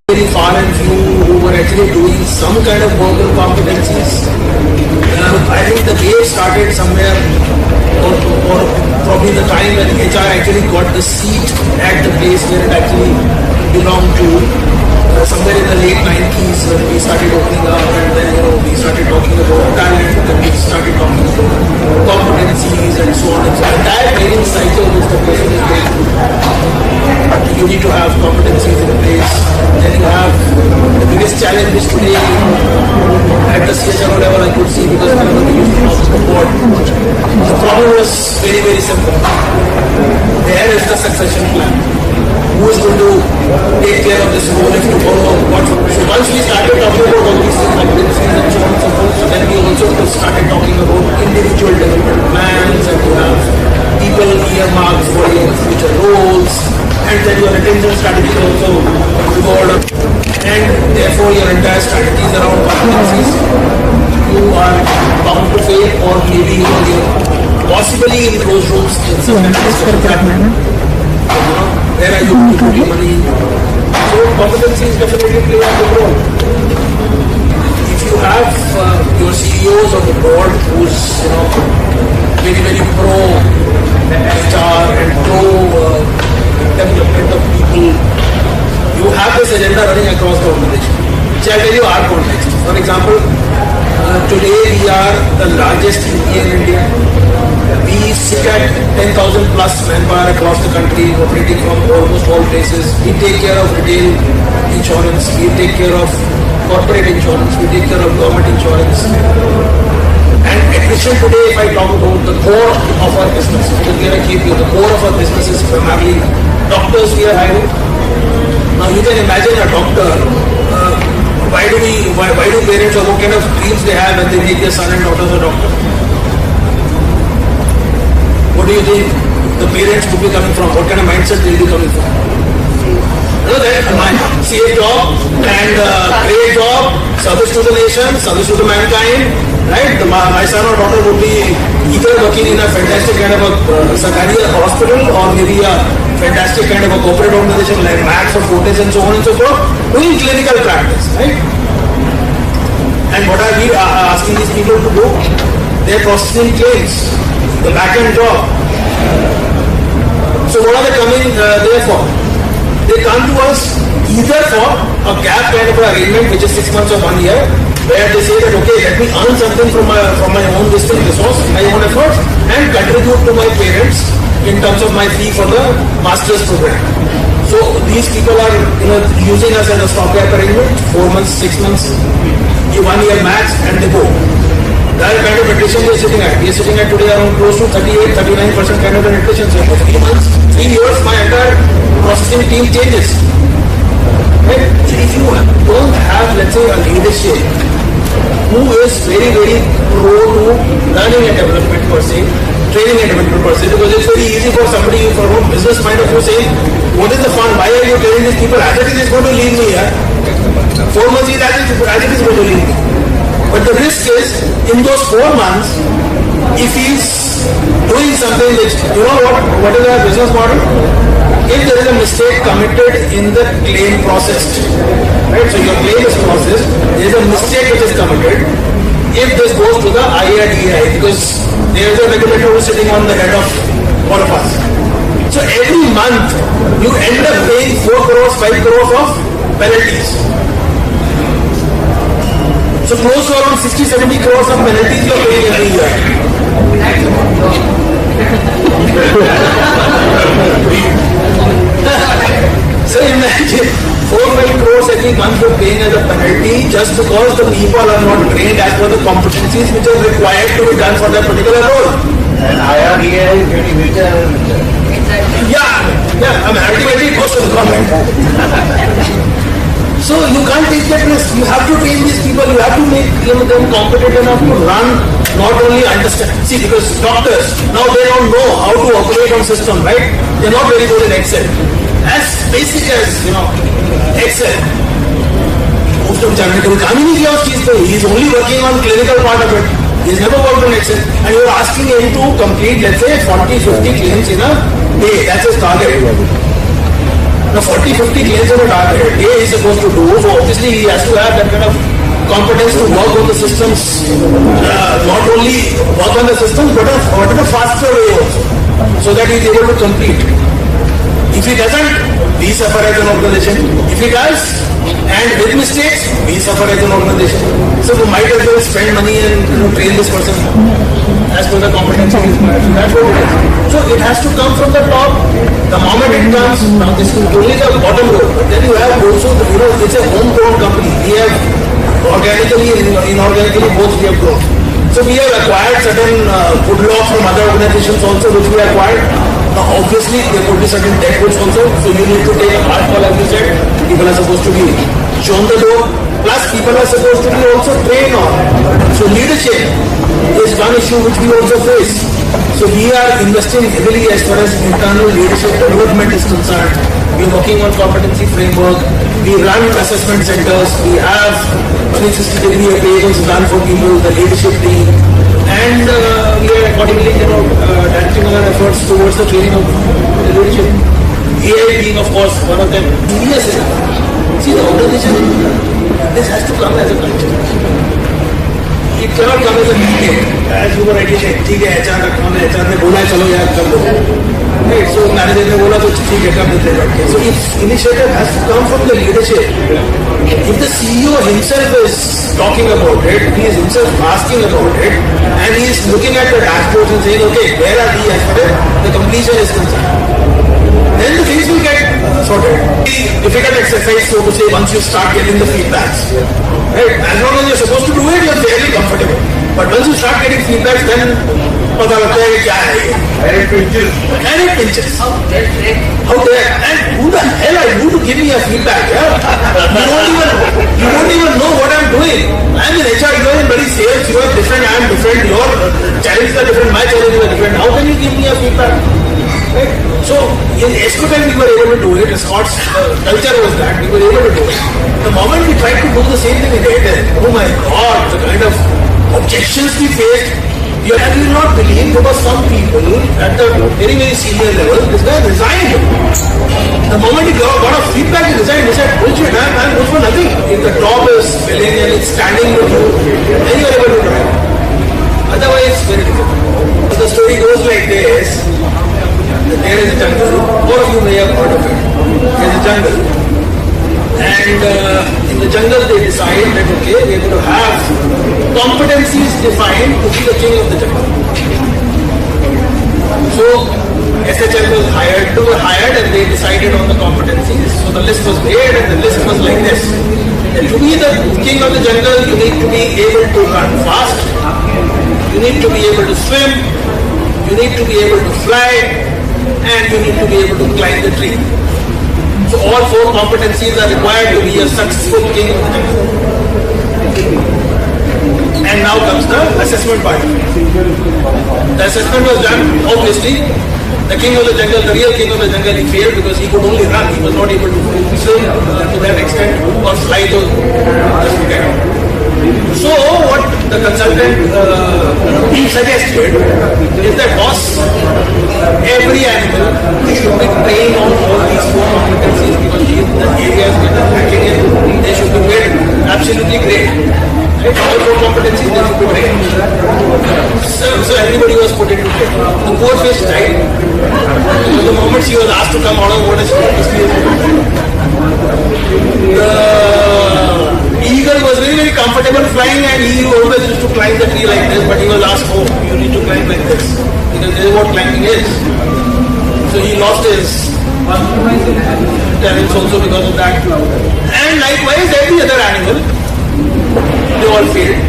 very far and few who were actually doing some kind of work on competencies. I think the wave started somewhere, or probably the time when HR actually got the seat at the place where it actually belonged to. Somewhere in the late 90s when we started opening up, and then we started talking about talent, and we started talking about competencies and so on and so on. The entire training cycle which the person is going through. You need to have competencies in place. Then you have the biggest challenge is today at the CHRO level I could see, because whenever we used to talk to the board, the problem was very, very simple. There is the succession plan. Who is going to take care of this role if tomorrow what? So once we started talking about all these things, competencies and so on and so forth, so then we also started talking about individual development plans, and you have people earmarked for your future roles, and then your retention strategy is also involved, and therefore your entire strategies around competencies, you are bound to fail, or maybe you're possibly in closed rooms in some kind of where are you going to put your money? So competencies definitely play a big role. If you have your CEOs of the board who's very, very pro HR and pro development of people, you have this agenda running across the organization. So I'll tell you our context. For example, today we are the largest EPA in India. We sit at 10,000 plus manpower across the country, operating from almost all places. We take care of retail insurance, we take care of corporate insurance, we take care of government insurance. And attrition today, if I talk about the core of our business, because we are a KPO, the core of our business is primarily doctors we are hiring. Now you can imagine a doctor, why do parents, or what kind of dreams they have when they make their son and daughters a doctor? What do you think the parents would be coming from? What kind of mindset they will be coming from? Safe job and great job, service to the nation, service to the mankind, right? My son or daughter would be either working in a fantastic kind of a Sarkari hospital, or maybe a fantastic kind of a corporate organization like Max or Fortis and so on and so forth, doing clinical practice, right? And what are we asking these people to do? They're processing claims, the back-end job. So what are they coming there for? They come to us either for a gap kind of an arrangement, which is 6 months or 1 year, where they say that, okay, let me earn something from my own resource, my own efforts, and contribute to my parents in terms of my fee for the master's program. So these people are using us as a stopgap arrangement, 4 months, 6 months, 1 year max, and they go. That kind of attrition we are sitting at. We are sitting at today around close to 38-39% kind of an attrition. So for 3 months, 3 years, my entire processing team changes. Right? So if you don't have, let's say, a leadership who is very, very pro to learning and development per se, training and development per se, because it's very easy for somebody from a business point of view saying, what is the fun? Why are you telling these people? As it is going to leave me here. 4 months is as it is going to leave me. But the risk is, in those 4 months, if he's doing something which, what is our business model? If there is a mistake committed in the claim processed, right? So your claim is processed, there is a mistake which is committed. If this goes to the IRDAI, because there is a regulator who is sitting on the head of all of us. So every month, you end up paying 4 crores, 5 crores of penalties. So close to around 60-70 crores of penalties you are paying every year. So imagine 4-5 crores every month you are paying as a penalty just because the people are not trained as per the competencies which are required to be done for that particular role. And IRDA is getting richer. Yeah. I mean, ultimately it goes to the government. So you can't take that risk. You have to train these people. You have to make them competent enough to run, not only understand. See, because doctors, now they don't know how to operate on system, right? They're not very good in Excel. As basic as, Excel. Most of them he's only working on clinical part of it. He's never worked on Excel. And you're asking him to complete, let's say, 40-50 claims in a day. That's his target. Now 40, 50 claims of a target, A is supposed to do, so obviously he has to have that kind of competence to work on the systems, not only work on the systems, but in a faster way also, so that he is able to complete. If he doesn't, we suffer as an organization. If he does, and with mistakes, we suffer as an organization. So we might as well spend money and train this person as per the competency required. So that's what it is. So it has to come from the top. The moment it comes, now this is only the bottom row. But then you have also, it's a homegrown company. We have organically and inorganically both we have grown. So we have acquired certain good law from other organizations also, which we acquired. Now obviously there could be certain debt goods also, so you need to take a hard call, as you said. People are supposed to be shown the door, plus people are supposed to be also trained on. So leadership is one issue which we also face. So we are investing heavily as far as internal leadership development is concerned. We are working on competency framework. We run assessment centers. We have 360-degree appraisals done for people, the leadership team. And we are accordingly, directing our efforts towards the training of the leadership. AI being, of course, one of them. Serious enough. See, the organization, this has to come as a culture. It cannot come as a mandate. As you were rightly saying, ठीक है, HR का काम है, HR ने बोला है, चलो यार कर दो. Right, so manager ने बोला तो ठीक है, कर देते हैं. So if initiative has to come from the leadership. If the CEO himself is talking about it, he is himself asking about it, and he is looking at the dashboards and saying, okay, where are we as far as the completion is concerned, then the things will get sorted. Difficult exercise, so to say, once you start getting the feedbacks. Right? As long as you're supposed to do it, you're fairly comfortable. But once you start getting feedbacks, then पता लगता है कि क्या है ये. And it pinches. How dare? And who the hell are you to give me a feedback? Yeah? You don't even know what I'm doing. I'm in HR, you are in very sales, you are different, I am different, your challenges are different, my challenges are different. How can you give me a feedback? Right? So in Escoten we were able to do it. Scott's culture was that we were able to do it. The moment we tried to do the same thing in Airtel, oh my God, the kind of objections we faced. You will not believe there were some people at the very, very senior level. This guy resigned. The moment he got a feedback, he resigned. He said, bullshit, I'm good for nothing. If the job is filling and it's standing with you, then you are able to do it. Otherwise, it's very difficult. So the story goes like this. There is a jungle. All of you may have heard of it. There is a jungle. And in the jungle they decide that okay, we are going to have competencies defined to be the king of the jungle. So SHL was hired, and they decided on the competencies. So the list was made and the list was like this. And to be the king of the jungle, you need to be able to run fast, you need to be able to swim, you need to be able to fly, and you need to be able to climb the tree. So all four competencies are required to be a successful king of the jungle. And now comes the assessment part. The assessment was done, obviously. The king of the jungle, the real king of the jungle, he failed because he could only run. He was not able to swim to that extent or fly to the weekend. So what the consultant suggested is that boss, every animal should be trained on all these four competencies because the areas that are lacking in, they should be made absolutely great. Right? All four competencies, they should be trained. So everybody was put into training. The poor fish died. So the moment she was asked to come out of water, she was the eagle was very, very comfortable flying, and he always used to climb the tree like this, but he was asked, oh, you need to climb like this, because this is what climbing is. So he lost his talents also because of that. And likewise, every other animal, they all failed.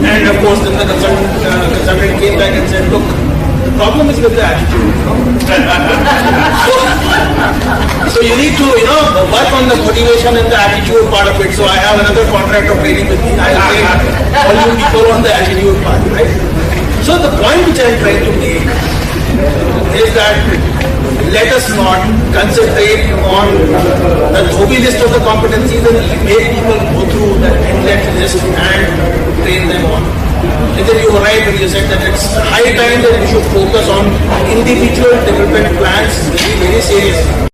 And of course, then the consultant came back and said, look, the problem is with the attitude. So you need to, work on the motivation and the attitude part of it. So I have another contract of training with me. I train all you people on the attitude part, right? So the point which I am trying to make is that let us not concentrate on the Dhobi list of the competencies and make people go through the endless list and train them on. And then you were right when you said that it's high time that we should focus on individual development plans very, very seriously.